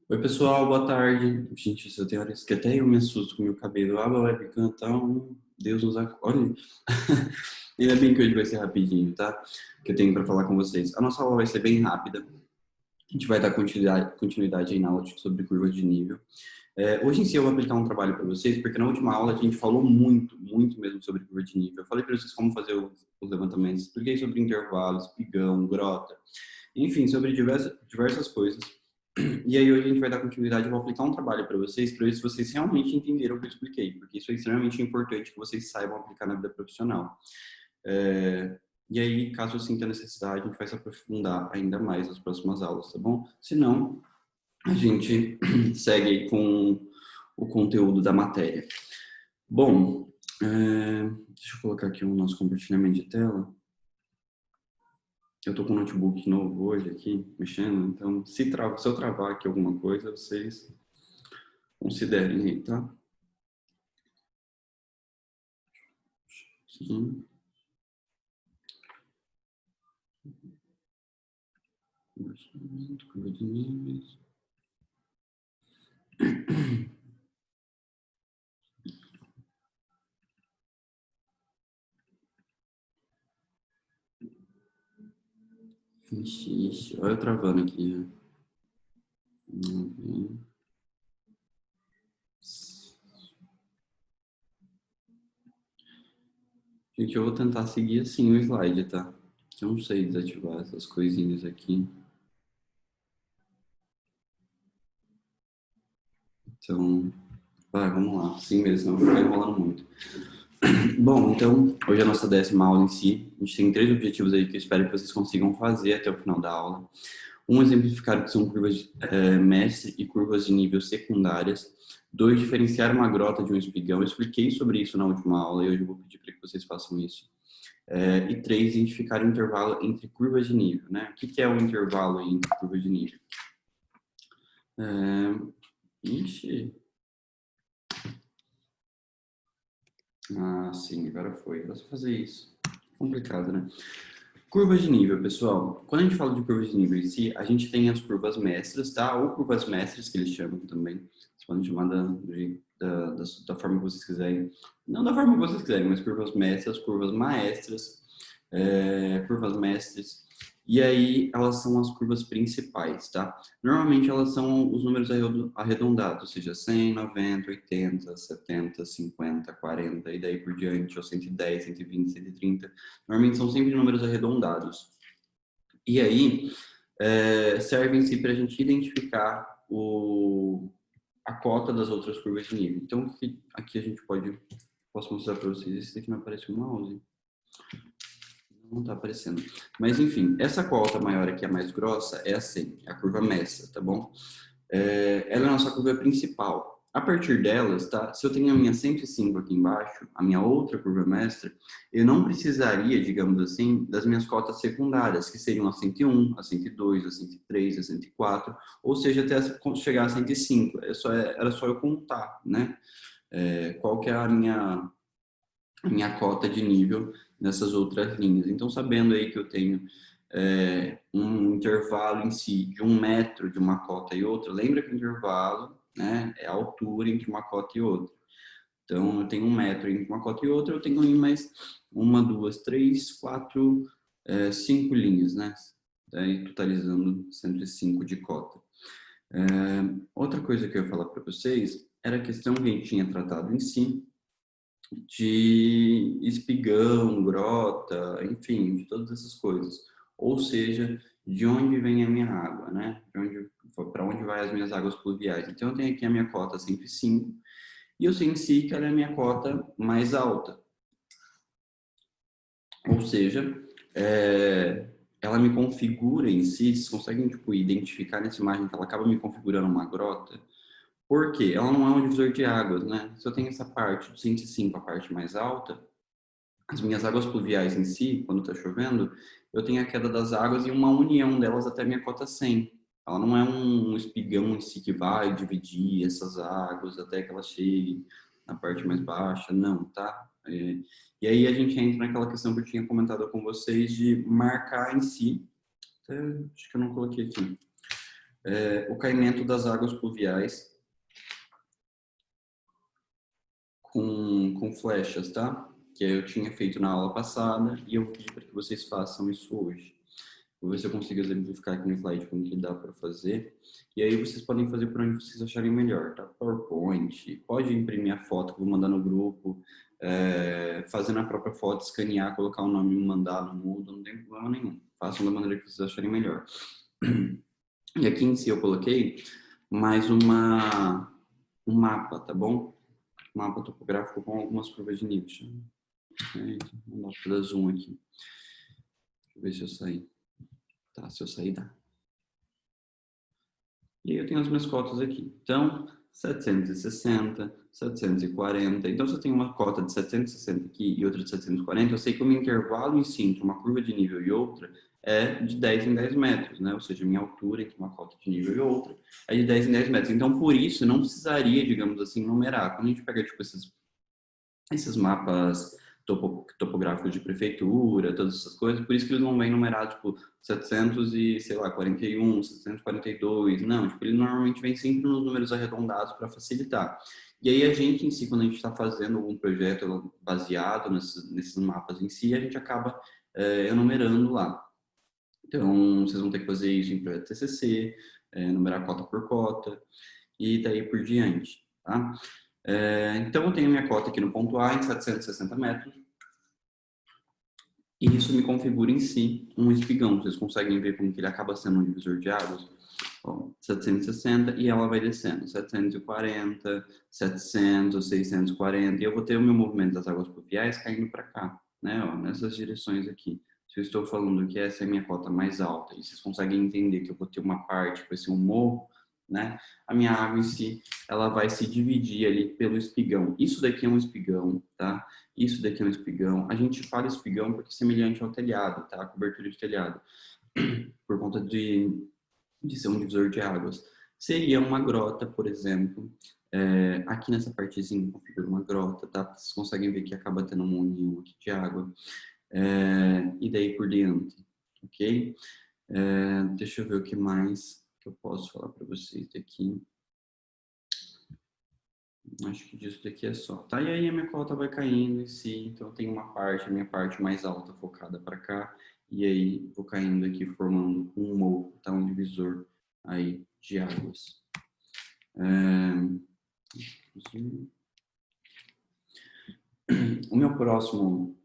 Oi, pessoal, boa tarde. Gente, eu tenho horas que até eu me assusto com o meu cabelo. Aba webcam, então, Deus nos acolhe. Ainda bem que hoje vai ser rapidinho, tá? Que eu tenho para falar com vocês. A nossa aula vai ser bem rápida. A gente vai dar continuidade aí na aula sobre curvas de nível. Hoje em si eu vou aplicar um trabalho para vocês, porque na última aula a gente falou muito mesmo sobre curva de nível. Eu falei para vocês como fazer os levantamentos, expliquei sobre intervalos, pigão, grota, enfim, sobre diversas coisas. E aí hoje a gente vai dar continuidade, eu vou aplicar um trabalho para ver se vocês realmente entenderam o que eu expliquei, porque isso é extremamente importante que vocês saibam aplicar na vida profissional. E aí, caso eu sinta necessidade, a gente vai se aprofundar ainda mais nas próximas aulas, tá bom? Se não, a gente segue aí com o conteúdo da matéria. Bom, deixa eu colocar aqui o nosso compartilhamento de tela. Eu tô com um notebook novo hoje aqui, mexendo, então se eu travar aqui alguma coisa, vocês considerem aí, tá? Sim. Curva de níveis. Ixi, olha eu travando aqui. Gente, eu vou tentar seguir assim o slide, tá? Eu não sei desativar essas coisinhas aqui. Então, vai, vamos lá. Assim mesmo, não vou ficar enrolando muito. Bom, então, hoje é a nossa 10ª aula em si. A gente tem 3 objetivos aí que eu espero que vocês consigam fazer até o final da aula. Um, exemplificar o que são curvas mestre e curvas de nível secundárias. 2, diferenciar uma grota de um espigão. Eu expliquei sobre isso na última aula e hoje eu vou pedir para que vocês façam isso. E 3, identificar o intervalo entre curvas de nível, né? O que é o intervalo entre curvas de nível? Ixi. Ah, sim, agora foi. Era só fazer isso. Complicado, né? Curvas de nível, pessoal. Quando a gente fala de curvas de nível em si, a gente tem as curvas mestras, tá? Ou curvas mestres, que eles chamam também. Vocês podem chamar da forma que vocês quiserem. Não da forma que vocês quiserem, mas curvas mestras, curvas maestras, curvas mestres. E aí, elas são as curvas principais, tá? Normalmente, elas são os números arredondados, ou seja, 100, 90, 80, 70, 50, 40, e daí por diante, ou 110, 120, 130. Normalmente, são sempre números arredondados. E aí, servem-se para a gente identificar a cota das outras curvas de nível. Então, aqui a gente posso mostrar para vocês. Esse daqui não aparece o mouse. Não está aparecendo. Mas, enfim, essa cota maior aqui, a mais grossa, é a 100, a curva mestra, tá bom? Ela é a nossa curva principal. A partir delas, tá? Se eu tenho a minha 105 aqui embaixo, a minha outra curva mestra, eu não precisaria, digamos assim, das minhas cotas secundárias, que seriam a 101, a 102, a 103, a 104, ou seja, até chegar a 105. Era só eu contar, né? Qual que é a minha cota de nível nessas outras linhas. Então, sabendo aí que eu tenho um intervalo em si de 1 metro de uma cota e outra, lembra que o intervalo, né, é a altura entre uma cota e outra. Então, eu tenho 1 metro entre uma cota e outra, eu tenho aí mais 1, 2, 3, 4, 5 linhas, né? Daí, totalizando 105 de cota. Outra coisa que eu ia falar para vocês era a questão que a gente tinha tratado em si, de espigão, grota, enfim, de todas essas coisas. Ou seja, de onde vem a minha água, né? Para onde vai as minhas águas pluviais. Então, eu tenho aqui a minha cota 105 e eu sei em si que ela é a minha cota mais alta. Ou seja, ela me configura em si, vocês conseguem tipo, identificar nessa imagem que ela acaba me configurando uma grota, porque ela não é um divisor de águas, né? Se eu tenho essa parte do 105, a parte mais alta, as minhas águas pluviais em si, quando está chovendo, eu tenho a queda das águas e uma união delas até a minha cota 100. Ela não é um espigão em si que vai dividir essas águas até que ela chegue na parte mais baixa, não, tá? E aí a gente entra naquela questão que eu tinha comentado com vocês de marcar em si, até, acho que eu não coloquei aqui, o caimento das águas pluviais com flechas, tá? Que eu tinha feito na aula passada e eu pedi para que vocês façam isso hoje. Vou ver se eu consigo exemplificar aqui no slide como que dá para fazer. E aí vocês podem fazer por onde vocês acharem melhor, tá? PowerPoint, pode imprimir a foto que eu vou mandar no grupo, fazer na própria foto, escanear, colocar o nome e mandar no Moodle, não tem problema nenhum. Façam da maneira que vocês acharem melhor. E aqui em si eu coloquei mais um mapa, tá bom? Mapa topográfico com algumas curvas de nível. Vou dar para dar zoom aqui. Deixa eu ver se eu sair. Tá, se eu sair, dá. E aí eu tenho as minhas cotas aqui. Então, 760, 740. Então, se eu tenho uma cota de 760 aqui e outra de 740, eu sei que o meu intervalo em si entre uma curva de nível e outra é de 10 em 10 metros, né? Ou seja, a minha altura entre uma cota de nível e outra é de 10 em 10 metros. Então, por isso, não precisaria, digamos assim, numerar. Quando a gente pega, tipo, esses mapas topográficos de prefeitura, todas essas coisas, por isso que eles não vêm numerados, tipo, 700 e, sei lá, 41, 742, não, tipo, ele normalmente vem sempre nos números arredondados para facilitar. E aí a gente em si, quando a gente está fazendo algum projeto baseado nesses mapas em si, a gente acaba enumerando lá. Então, vocês vão ter que fazer isso em projeto TCC, numerar cota por cota, e daí por diante, tá? Então, eu tenho minha cota aqui no ponto A em 760 metros. E isso me configura em si um espigão. Vocês conseguem ver como que ele acaba sendo um divisor de águas? Ó, 760 e ela vai descendo. 740, 700, 640. E eu vou ter o meu movimento das águas pluviais caindo para cá, né? Ó, nessas direções aqui. Se eu estou falando que essa é a minha cota mais alta e vocês conseguem entender que eu vou ter uma parte que vai ser um morro, né? A minha água em si, ela vai se dividir ali pelo espigão. Isso daqui é um espigão, tá? Isso daqui é um espigão. A gente fala espigão porque é semelhante ao telhado, tá? A cobertura de telhado. Por conta de ser um divisor de águas. Seria uma grota, por exemplo. Aqui nessa partezinha configura uma grota, tá? Vocês conseguem ver que acaba tendo um moinho aqui de água. E daí por diante, ok? Deixa eu ver o que mais que eu posso falar para vocês daqui. Acho que disso daqui é só. Tá, e aí a minha cota vai caindo em si, então tem uma parte, a minha parte mais alta focada para cá, e aí vou caindo aqui formando um morro, tá? Um divisor aí de águas. O meu próximo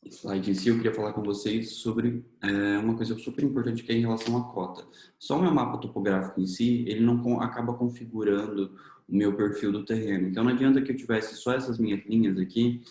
slide em si, eu queria falar com vocês sobre uma coisa super importante que é em relação à cota. Só o meu mapa topográfico em si, ele não acaba configurando o meu perfil do terreno. Então não adianta que eu tivesse só essas minhas linhas aqui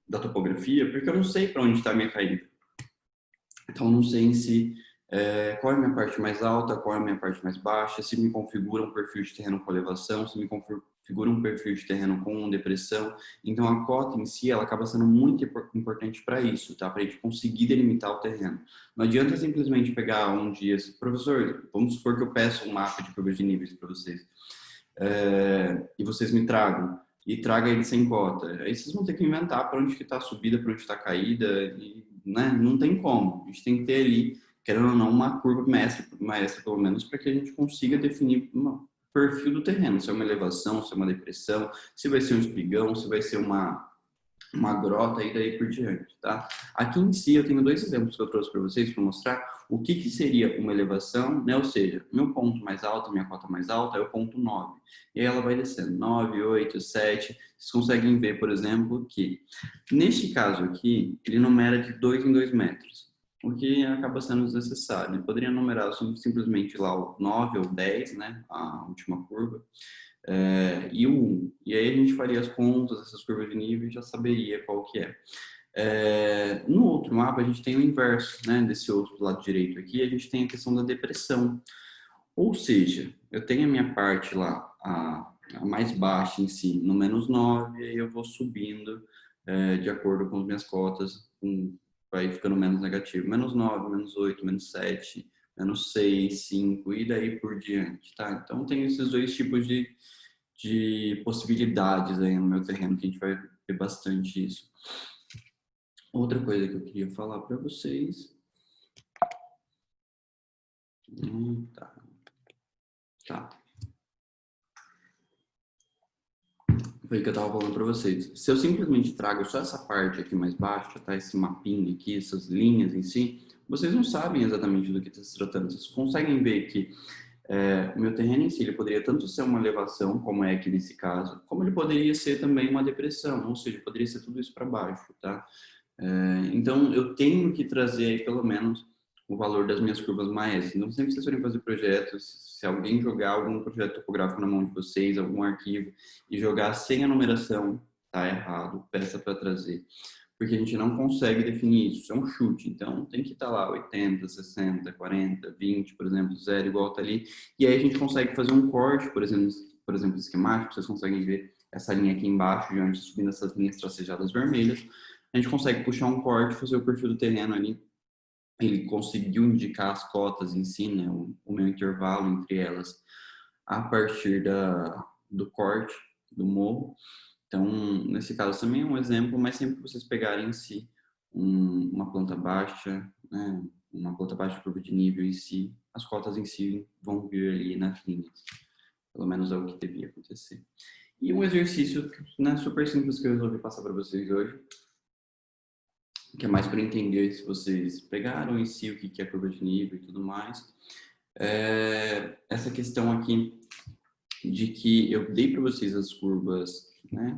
da topografia, porque eu não sei para onde está a minha caída. Então não sei em si qual é a minha parte mais alta, qual é a minha parte mais baixa, se me configura um perfil de terreno com elevação, se me configura um perfil de terreno com depressão. Então a cota em si, ela acaba sendo muito importante para isso, tá? Para a gente conseguir delimitar o terreno. Não adianta simplesmente pegar um dia, professor, vamos supor que eu peço um mapa de curvas de níveis para vocês, e vocês me tragam, e traga ele sem cota. Aí vocês vão ter que inventar para onde que está a subida, para onde está a caída, e, né? Não tem como. A gente tem que ter ali, querendo ou não, uma curva maestra pelo menos, para que a gente consiga definir um perfil do terreno, se é uma elevação, se é uma depressão, se vai ser um espigão, se vai ser uma grota e daí por diante, tá? Aqui em si eu tenho dois exemplos que eu trouxe para vocês para mostrar o que seria uma elevação, né? Ou seja, meu ponto mais alto, minha cota mais alta é o ponto 9. E aí ela vai descendo 9, 8, 7. Vocês conseguem ver, por exemplo, que neste caso aqui, ele numera de 2 em 2 metros, o que acaba sendo desnecessário. Ele poderia numerar simplesmente lá o 9 ou 10, né? A última curva. E o 1. E aí a gente faria as contas, essas curvas de nível e já saberia qual que é. No outro mapa, a gente tem o inverso, né? Desse outro lado direito aqui, a gente tem a questão da depressão. Ou seja, eu tenho a minha parte lá, a mais baixa em si, no menos 9, e aí eu vou subindo de acordo com as minhas cotas, vai ficando menos negativo. Menos 9, menos 8, menos 7, menos 6, 5 e daí por diante, tá? Então tem esses dois tipos de possibilidades aí no meu terreno, que a gente vai ver bastante isso. Outra coisa que eu queria falar para vocês Tá. Tá. Foi o que eu estava falando para vocês. Se eu simplesmente trago só essa parte aqui mais baixa, tá? Esse mapinha aqui, essas linhas em si, vocês não sabem exatamente do que está se tratando. Vocês conseguem ver que o meu terreno em si, ele poderia tanto ser uma elevação, como é aqui nesse caso, como ele poderia ser também uma depressão, ou seja, poderia ser tudo isso para baixo, tá? Então, eu tenho que trazer, pelo menos, o valor das minhas curvas maestras. Então, sempre que vocês forem fazer projetos, se alguém jogar algum projeto topográfico na mão de vocês, algum arquivo, e jogar sem a numeração, tá errado, peça para trazer. Porque a gente não consegue definir isso, é um chute. Então, tem que estar lá 80, 60, 40, 20, por exemplo, 0 igual tá ali. E aí a gente consegue fazer um corte, por exemplo, esquemático, vocês conseguem ver essa linha aqui embaixo, de onde subindo essas linhas tracejadas vermelhas. A gente consegue puxar um corte, fazer o perfil do terreno ali. Ele conseguiu indicar as cotas em si, né, o meu intervalo entre elas, a partir do corte do morro. Então, nesse caso também é um exemplo, mas sempre que vocês pegarem em si uma planta baixa, né, uma planta baixa de curva de nível em si, as cotas em si vão vir ali nas linhas. Pelo menos é o que devia acontecer. E um exercício, né, super simples que eu resolvi passar para vocês hoje, que é mais para entender se vocês pegaram em si o que é curva de nível e tudo mais. Essa questão aqui de que eu dei para vocês as curvas, né?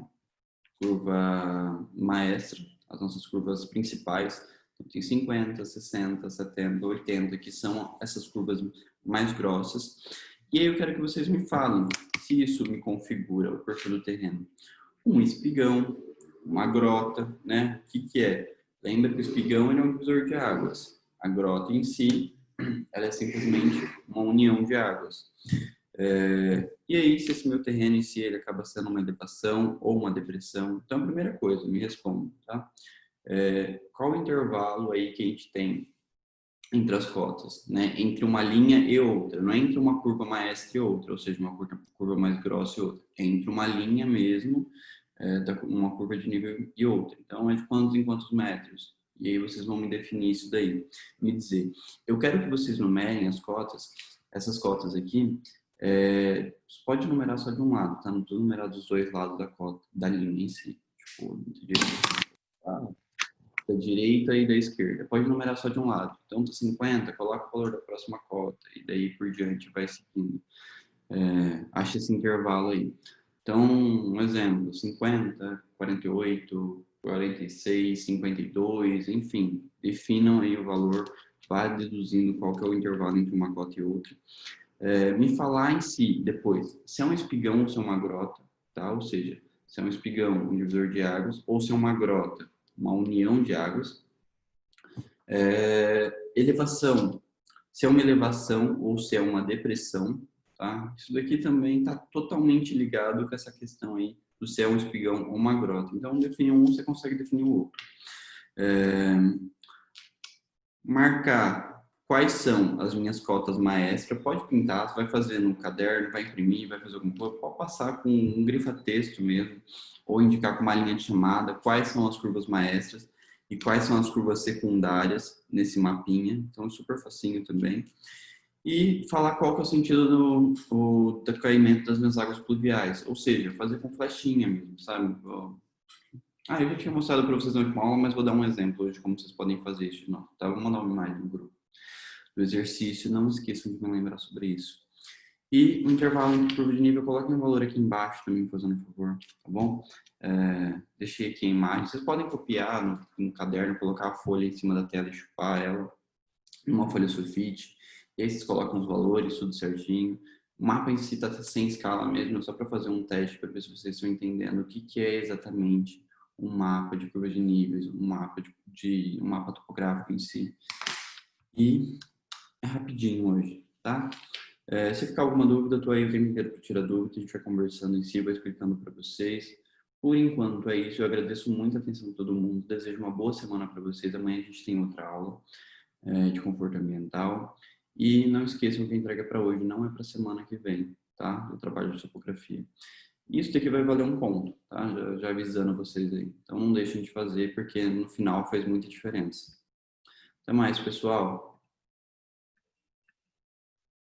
Curva maestra, as nossas curvas principais. Então, tem 50, 60, 70, 80, que são essas curvas mais grossas. E aí eu quero que vocês me falem se isso me configura o perfil do terreno. Um espigão, uma grota, né? O que é? Lembra que o espigão é um divisor de águas. A grota em si, ela é simplesmente uma união de águas. E aí, se esse meu terreno em si ele acaba sendo uma elevação ou uma depressão? Então, a primeira coisa, me responda, tá? Qual o intervalo aí que a gente tem entre as cotas, né? Entre uma linha e outra, não é entre uma curva maestra e outra, ou seja, uma curva mais grossa e outra, é entre uma linha mesmo, uma curva de nível e outra. Então, é de quantos em quantos metros? E aí vocês vão me definir isso daí, me dizer. Eu quero que vocês numerem as cotas, essas cotas aqui, pode numerar só de um lado, tá? Não estou numerando dos dois lados da cota, da linha em si. Tipo, da direita e da esquerda. Pode numerar só de um lado. Então, tá 50, coloca o valor da próxima cota e daí por diante vai seguindo. Acha esse intervalo aí. Então, um exemplo, 50, 48, 46, 52, enfim, definam aí o valor, vá deduzindo qual que é o intervalo entre uma cota e outra. Me falar em si, depois, se é um espigão ou se é uma grota, tá? Ou seja, se é um espigão, um divisor de águas, ou se é uma grota, uma união de águas. Elevação, se é uma elevação ou se é uma depressão, tá? Isso daqui também está totalmente ligado com essa questão aí do se é um espigão ou uma grota. Então, definir um, você consegue definir o outro. Marcar quais são as minhas cotas maestras, pode pintar, você vai fazer no caderno, vai imprimir, vai fazer alguma coisa, pode passar com um grifa-texto mesmo, ou indicar com uma linha de chamada quais são as curvas maestras e quais são as curvas secundárias nesse mapinha, então é super facinho também. E falar qual que é o sentido do decaimento das minhas águas pluviais, ou seja, fazer com flechinha mesmo, sabe? Eu já tinha mostrado para vocês na última aula, mas vou dar um exemplo hoje de como vocês podem fazer isso de novo, tá? Vou mandar uma imagem no grupo do exercício, não esqueçam de me lembrar sobre isso. E o intervalo entre curva de nível, coloquem um valor aqui embaixo também, fazendo um favor, tá bom? Deixei aqui a imagem, vocês podem copiar no caderno, colocar a folha em cima da tela e chupar ela, numa folha sulfite, e aí vocês colocam os valores, tudo certinho. O mapa em si está sem escala mesmo, só para fazer um teste, para ver se vocês estão entendendo o que é exatamente um mapa de curva de níveis, um mapa topográfico em si. E é rapidinho hoje, tá? Se ficar alguma dúvida, estou aí o tempo inteiro para tirar dúvida, a gente vai conversando em si, vai explicando para vocês. Por enquanto é isso, eu agradeço muito a atenção de todo mundo, desejo uma boa semana para vocês, amanhã a gente tem outra aula de conforto ambiental. E não esqueçam que a entrega para hoje não é para semana que vem, tá? Do trabalho de topografia. Isso daqui vai valer um ponto, tá? Já avisando vocês aí. Então não deixem de fazer, porque no final faz muita diferença. Até mais, pessoal.